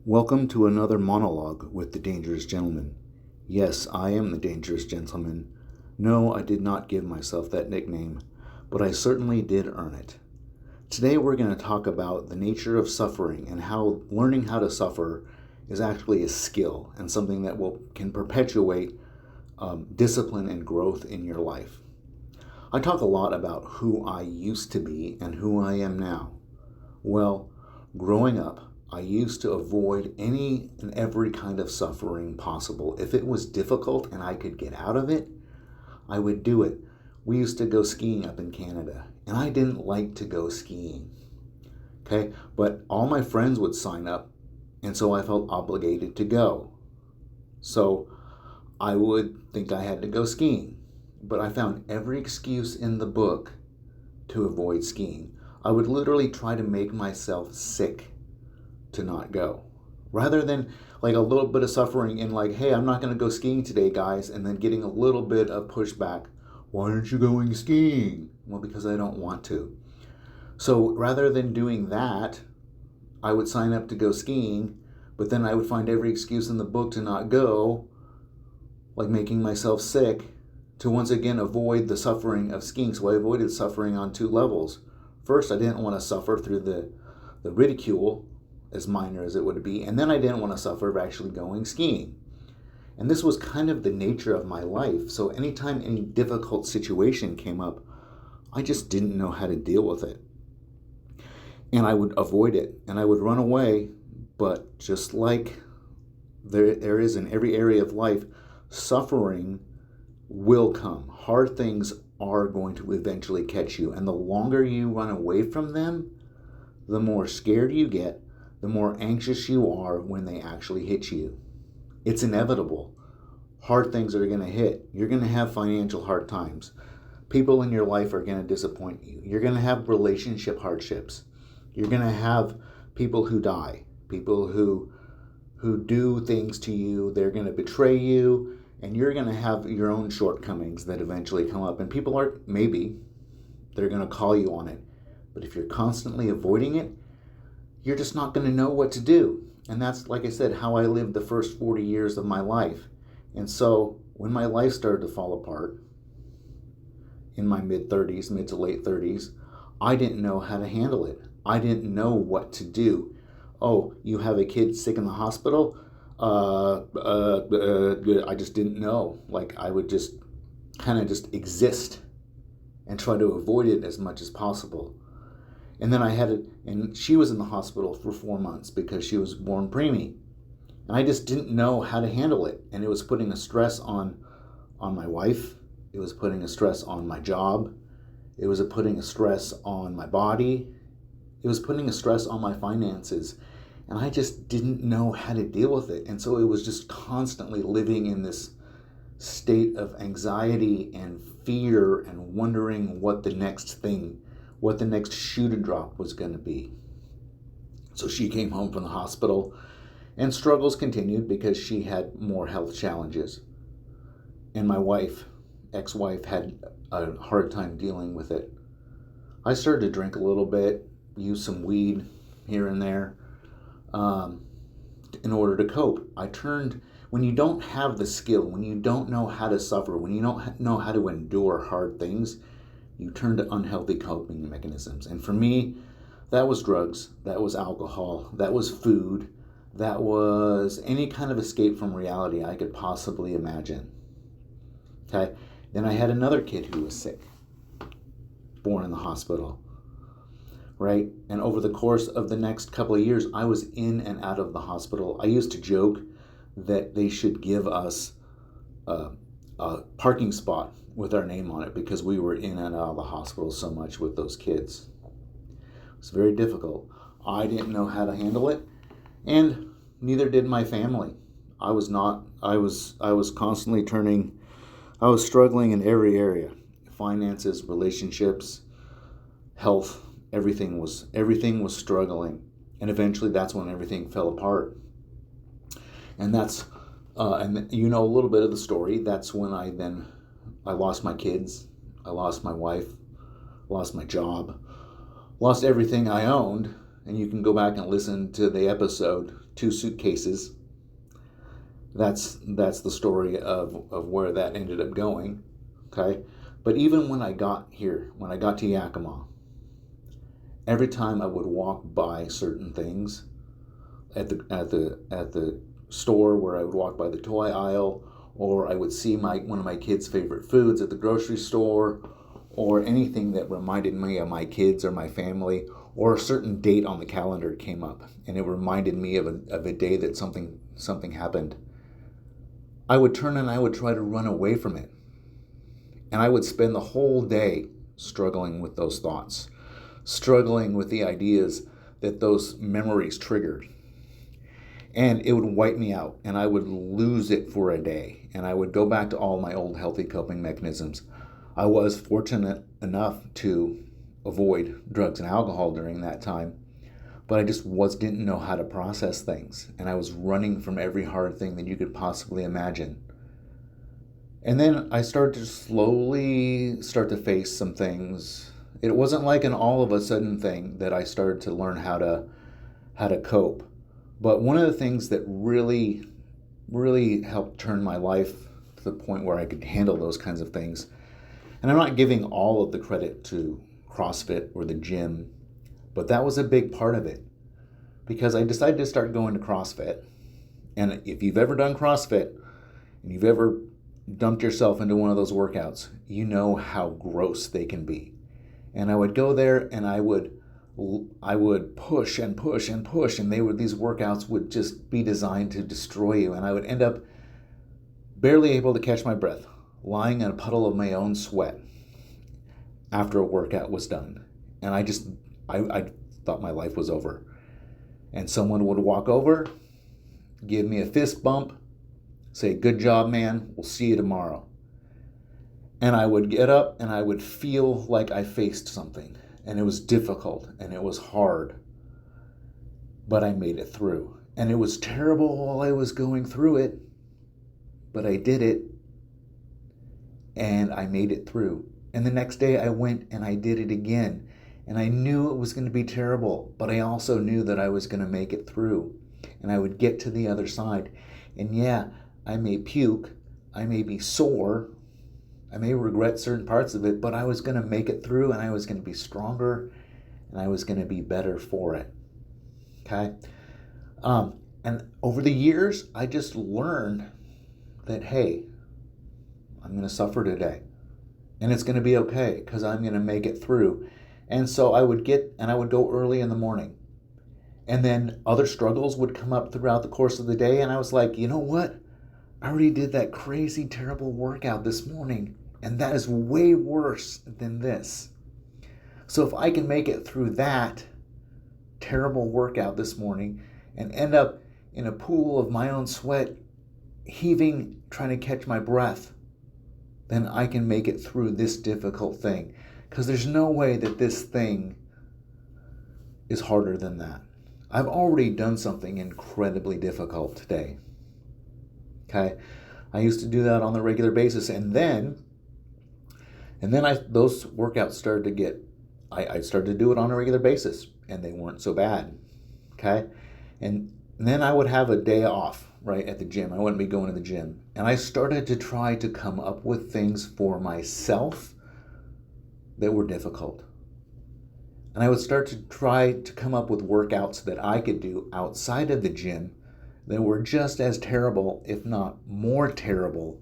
Welcome to another monologue with the Dangerous Gentleman. Yes, I am the Dangerous Gentleman. No, I did not give myself that nickname, but I certainly did earn it. Today we're going to talk about the nature of suffering and how learning how to suffer is actually a skill and something that can perpetuate discipline and growth in your life. I talk a lot about who I used to be and who I am now. Well, growing up, I used to avoid any and every kind of suffering possible. If it was difficult and I could get out of it, I would do it. We used to go skiing up in Canada, and I didn't like to go skiing. Okay, but all my friends would sign up, and so I felt obligated to go. So I would think I had to go skiing, but I found every excuse in the book to avoid skiing. I would literally try to make myself sick to not go, rather than like a little bit of suffering in like, hey, I'm not going to go skiing today, guys, and then getting a little bit of pushback. Why aren't you going skiing? Well, because I don't want to. So rather than doing that, I would sign up to go skiing, but then I would find every excuse in the book to not go, like making myself sick, to once again avoid the suffering of skiing. So I avoided suffering on two levels. First, I didn't want to suffer through the ridicule, as minor as it would be, and then I didn't want to suffer of actually going skiing. And this was kind of the nature of my life. So anytime any difficult situation came up, I just didn't know how to deal with it. And I would avoid it, and I would run away. But just like there is in every area of life, suffering will come. Hard things are going to eventually catch you. And the longer you run away from them, the more scared you get, the more anxious you are when they actually hit you. It's inevitable. Hard things are going to hit. You're going to have financial hard times. People in your life are going to disappoint you. You're going to have relationship hardships. You're going to have people who die, people who do things to you. They're going to betray you, and you're going to have your own shortcomings that eventually come up. And people they're going to call you on it. But if you're constantly avoiding it, you're just not going to know what to do. And that's, like I said, how I lived the first 40 years of my life. And so when my life started to fall apart in my mid to late 30s, I didn't know how to handle it. I didn't know what to do. Oh, you have a kid sick in the hospital? I just didn't know. Like, I would just kind of just exist and try to avoid it as much as possible. And then and she was in the hospital for 4 months because she was born preemie. And I just didn't know how to handle it. And it was putting a stress on my wife. It was putting a stress on my job. It was putting a stress on my body. It was putting a stress on my finances. And I just didn't know how to deal with it. And so it was just constantly living in this state of anxiety and fear and wondering what the next shoe to drop was going to be. So she came home from the hospital, and struggles continued because she had more health challenges. And my ex-wife, had a hard time dealing with it. I started to drink a little bit, use some weed here and there, in order to cope. When you don't have the skill, when you don't know how to suffer, when you don't know how to endure hard things, you turn to unhealthy coping mechanisms. And for me, that was drugs, that was alcohol, that was food, that was any kind of escape from reality I could possibly imagine. Okay? Then I had another kid who was sick, born in the hospital, right? And over the course of the next couple of years, I was in and out of the hospital. I used to joke that they should give us a parking spot with our name on it because we were in and out of the hospital so much with those kids. It was very difficult. I didn't know how to handle it, and neither did my family. I was constantly I was struggling in every area. Finances, relationships, health, everything was struggling. And eventually that's when everything fell apart. And and you know a little bit of the story. That's when I lost my kids, I lost my wife, lost my job, lost everything I owned, and you can go back and listen to the episode, Two Suitcases. That's the story of where that ended up going. Okay? But even when I got here, when I got to Yakima, every time I would walk by certain things at the store, where I would walk by the toy aisle, or I would see one of my kids' favorite foods at the grocery store, or anything that reminded me of my kids or my family, or a certain date on the calendar came up and it reminded me of a day that something happened, I would turn and I would try to run away from it. And I would spend the whole day struggling with those thoughts, struggling with the ideas that those memories triggered. And it would wipe me out, and I would lose it for a day, and I would go back to all my old healthy coping mechanisms. I was fortunate enough to avoid drugs and alcohol during that time, but I just didn't know how to process things, and I was running from every hard thing that you could possibly imagine. And then I started to slowly face some things. It wasn't like an all of a sudden thing that I started to learn how to cope. But one of the things that really, really helped turn my life to the point where I could handle those kinds of things, and I'm not giving all of the credit to CrossFit or the gym, but that was a big part of it, because I decided to start going to CrossFit. And if you've ever done CrossFit and you've ever dumped yourself into one of those workouts, you know how gross they can be. And I would go there and I would push and push and push, and these workouts would just be designed to destroy you, and I would end up barely able to catch my breath, lying in a puddle of my own sweat after a workout was done. And I thought my life was over. And someone would walk over, give me a fist bump, say, "Good job, man, we'll see you tomorrow." And I would get up and I would feel like I faced something. And it was difficult and it was hard, but I made it through. And it was terrible while I was going through it, but I did it and I made it through. And the next day I went and I did it again. And I knew it was going to be terrible, but I also knew that I was going to make it through. And I would get to the other side. And yeah, I may puke, I may be sore, I may regret certain parts of it, but I was going to make it through, and I was going to be stronger, and I was going to be better for it. Okay? And over the years, I just learned that, hey, I'm going to suffer today, and it's going to be okay, because I'm going to make it through. And so I would go early in the morning, and then other struggles would come up throughout the course of the day, and I was like, you know what? I already did that crazy, terrible workout this morning, and that is way worse than this. So if I can make it through that terrible workout this morning and end up in a pool of my own sweat, heaving, trying to catch my breath, then I can make it through this difficult thing. Because there's no way that this thing is harder than that. I've already done something incredibly difficult today. Okay, I used to do that on a regular basis, and then those workouts started to get. I started to do it on a regular basis, and they weren't so bad. Okay, and then I would have a day off right at the gym. I wouldn't be going to the gym, and I started to try to come up with things for myself that were difficult, and I would start to try to come up with workouts that I could do outside of the gym that were just as terrible, if not more terrible,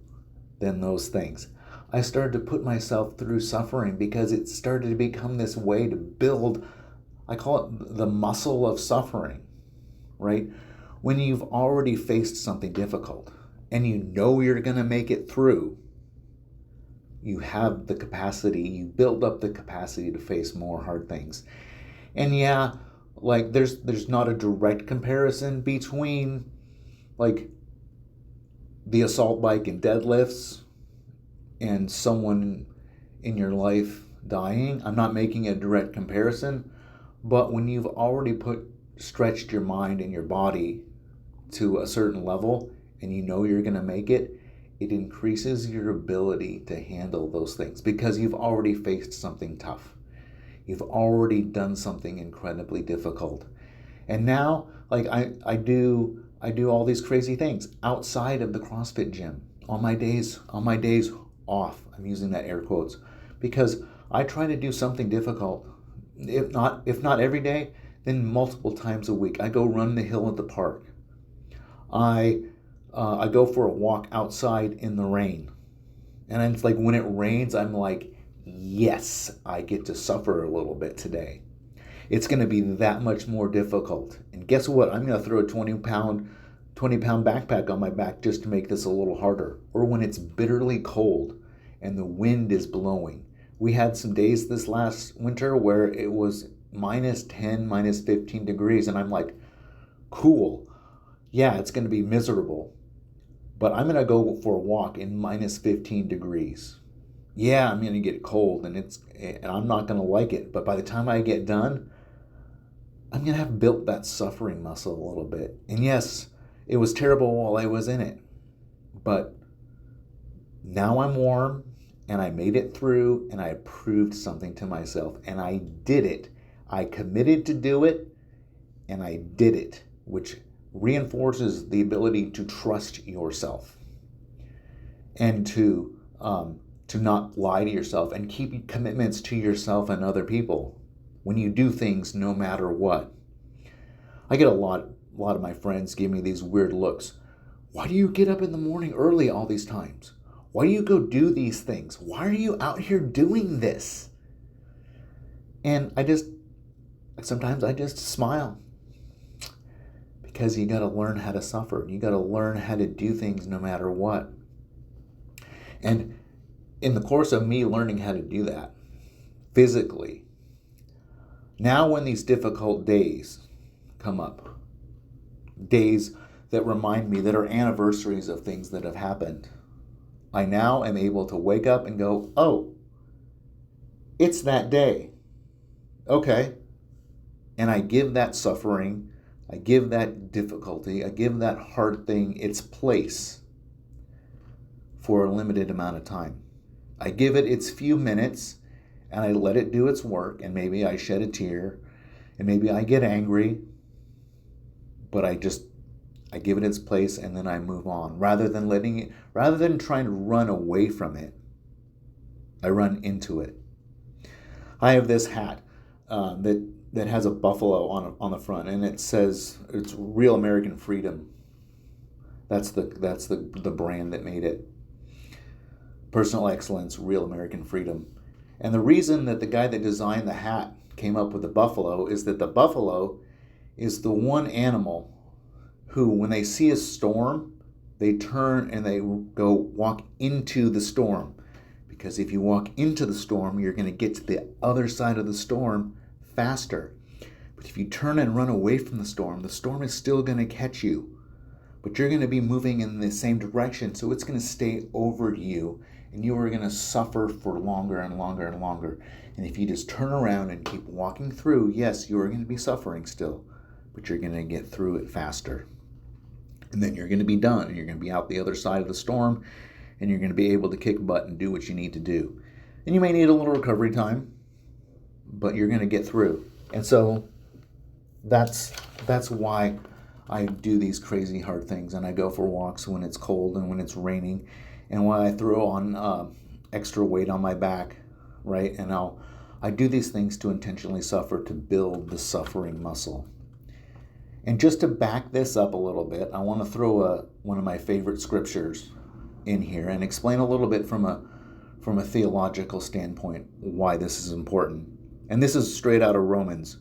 than those things. I started to put myself through suffering because it started to become this way to build, I call it the muscle of suffering, right? When you've already faced something difficult and you know you're going to make it through, you have the capacity, you build up the capacity to face more hard things. And yeah, like there's not a direct comparison between like the assault bike and deadlifts and someone in your life dying. I'm not making a direct comparison, but when you've already stretched your mind and your body to a certain level and you know you're going to make it, it increases your ability to handle those things because you've already faced something tough. You've already done something incredibly difficult. And now, like I do all these crazy things outside of the CrossFit gym on my days off. I'm using that air quotes because I try to do something difficult. If not every day, then multiple times a week. I go run the hill at the park. I go for a walk outside in the rain. And it's like when it rains, I'm like, yes, I get to suffer a little bit today. It's going to be that much more difficult. And guess what? I'm going to throw a 20-pound backpack on my back just to make this a little harder. Or when it's bitterly cold and the wind is blowing. We had some days this last winter where it was -10, -15 degrees. And I'm like, cool. Yeah, it's going to be miserable. But I'm going to go for a walk in -15 degrees. Yeah, I'm going to get cold and I'm not going to like it. But by the time I get done, I'm going to have built that suffering muscle a little bit. And yes, it was terrible while I was in it. But now I'm warm and I made it through and I proved something to myself. And I did it. I committed to do it and I did it, which reinforces the ability to trust yourself and to not lie to yourself and keep commitments to yourself and other people when you do things no matter what. I get a lot of my friends give me these weird looks. Why do you get up in the morning early all these times? Why do you go do these things? Why are you out here doing this? And sometimes I just smile. Because you got to learn how to suffer. You got to learn how to do things no matter what. And in the course of me learning how to do that physically, now when these difficult days come up, days that remind me that are anniversaries of things that have happened, I now am able to wake up and go, oh, it's that day. Okay. And I give that suffering, I give that difficulty, I give that hard thing its place for a limited amount of time. I give it its few minutes and I let it do its work, and maybe I shed a tear and maybe I get angry, but I give it its place and then I move on. Rather than trying to run away from it, I run into it. I have this hat that has a buffalo on the front, and it says it's Real American Freedom. That's the brand that made it. Personal excellence, Real American Freedom. And the reason that the guy that designed the hat came up with the buffalo is that the buffalo is the one animal who, when they see a storm, they turn and they go walk into the storm. Because if you walk into the storm, you're going to get to the other side of the storm faster. But if you turn and run away from the storm is still going to catch you. But you're going to be moving in the same direction, so it's going to stay over you, and you are going to suffer for longer and longer and longer. And if you just turn around and keep walking through, yes, you are going to be suffering still, but you're going to get through it faster. And then you're going to be done, and you're going to be out the other side of the storm, and you're going to be able to kick butt and do what you need to do. And you may need a little recovery time, but you're going to get through. And so that's why I do these crazy hard things, and I go for walks when it's cold and when it's raining, and when I throw on extra weight on my back, right? And I do these things to intentionally suffer, to build the suffering muscle. And just to back this up a little bit, I want to throw one of my favorite scriptures in here and explain a little bit from a theological standpoint why this is important. And this is straight out of Romans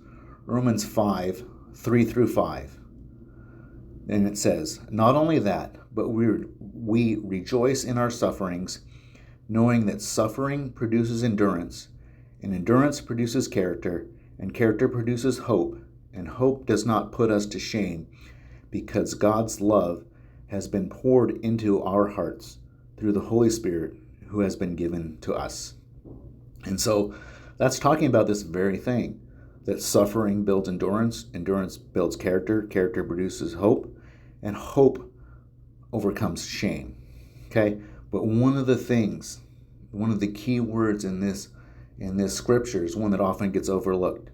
5, 3 through 5. And it says, "Not only that, but we rejoice in our sufferings, knowing that suffering produces endurance, and endurance produces character, and character produces hope, and hope does not put us to shame, because God's love has been poured into our hearts through the Holy Spirit who has been given to us." And so that's talking about this very thing, that suffering builds endurance, endurance builds character, character produces hope, and hope overcomes shame. Okay? But one of the key words in this in this scripture is one that often gets overlooked.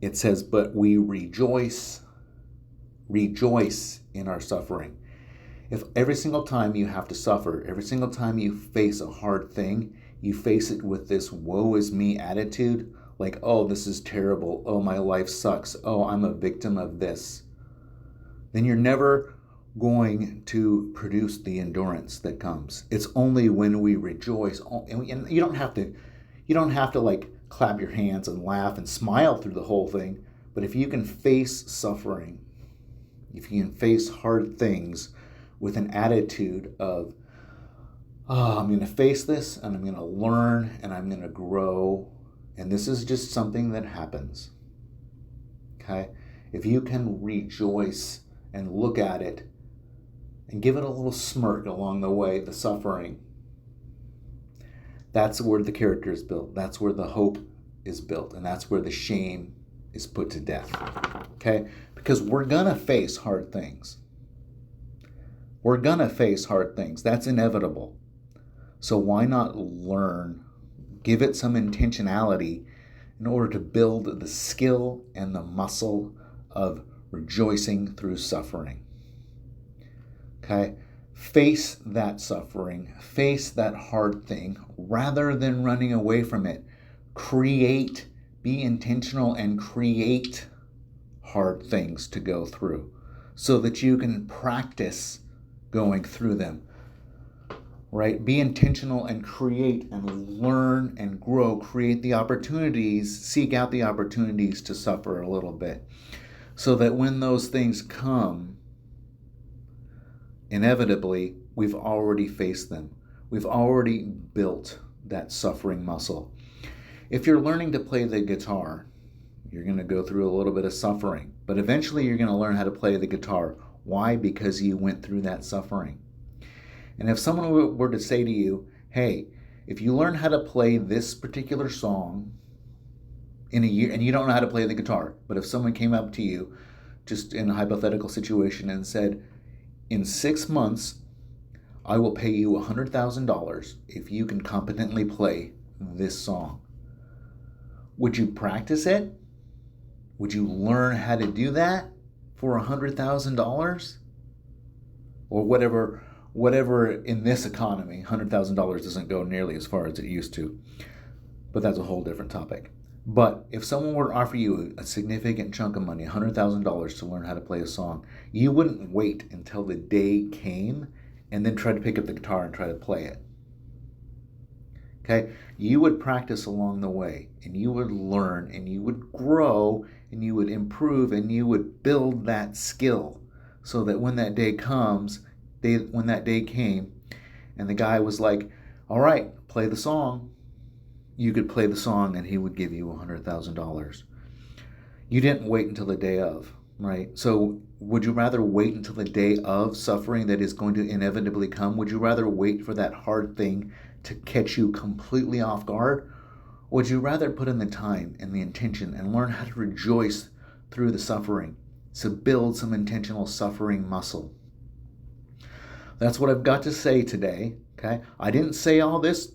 It says, but we rejoice in our suffering. If every single time you have to suffer, every single time you face a hard thing, you face it with this woe is me attitude, like, oh, this is terrible. Oh, my life sucks. Oh, I'm a victim of this. Then you're never going to produce the endurance that comes. It's only when we rejoice, and you don't have to like clap your hands and laugh and smile through the whole thing. But if you can face suffering, if you can face hard things with an attitude of, oh, I'm going to face this and I'm going to learn and I'm going to grow. And this is just something that happens. Okay? If you can rejoice and look at it and give it a little smirk along the way, the suffering, that's where the character is built. That's where the hope is built. And that's where the shame is put to death. Okay? Because we're going to face hard things. We're going to face hard things. That's inevitable. So why not learn, give it some intentionality in order to build the skill and the muscle of rejoicing through suffering. Okay? Face that suffering, face that hard thing, rather than running away from it. Create, be intentional and create hard things to go through so that you can practice going through them. Right? Be intentional and create and learn and grow. Create the opportunities, seek out the opportunities to suffer a little bit so that when those things come, inevitably, we've already faced them. We've already built that suffering muscle. If you're learning to play the guitar, you're going to go through a little bit of suffering, but eventually you're going to learn how to play the guitar. Why? Because you went through that suffering. And if someone were to say to you, hey, if you learn how to play this particular song in a year, and you don't know how to play the guitar, but if someone came up to you just in a hypothetical situation and said, in 6 months, I will pay you $100,000 if you can competently play this song. Would you practice it? Would you learn how to do that for $100,000? Or whatever in this economy, $100,000 doesn't go nearly as far as it used to. But that's a whole different topic. But if someone were to offer you a significant chunk of money, $100,000 to learn how to play a song, you wouldn't wait until the day came and then try to pick up the guitar and try to play it. Okay? You would practice along the way, and you would learn, and you would grow, and you would improve, and you would build that skill so that when that day comes, when that day came, and the guy was like, all right, play the song, you could play the song and he would give you $100,000. You didn't wait until the day of, right? So would you rather wait until the day of suffering that is going to inevitably come? Would you rather wait for that hard thing to catch you completely off guard? Or would you rather put in the time and the intention and learn how to rejoice through the suffering, to build some intentional suffering muscle? That's what I've got to say today, okay? I didn't say all this.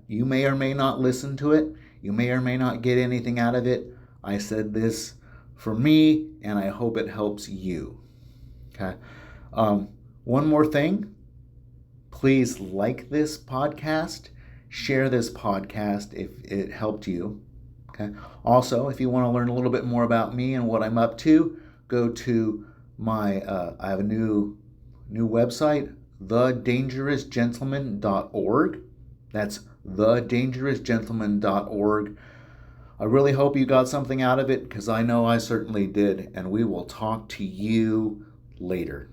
You may or may not listen to it. You may or may not get anything out of it. I said this for me, and I hope it helps you, okay? One more thing. Please like this podcast. Share this podcast if it helped you, okay? Also, if you want to learn a little bit more about me and what I'm up to, go to my, I have a new website, thedangerousgentleman.org. That's thedangerousgentleman.org. I really hope you got something out of it because I know I certainly did, and we will talk to you later.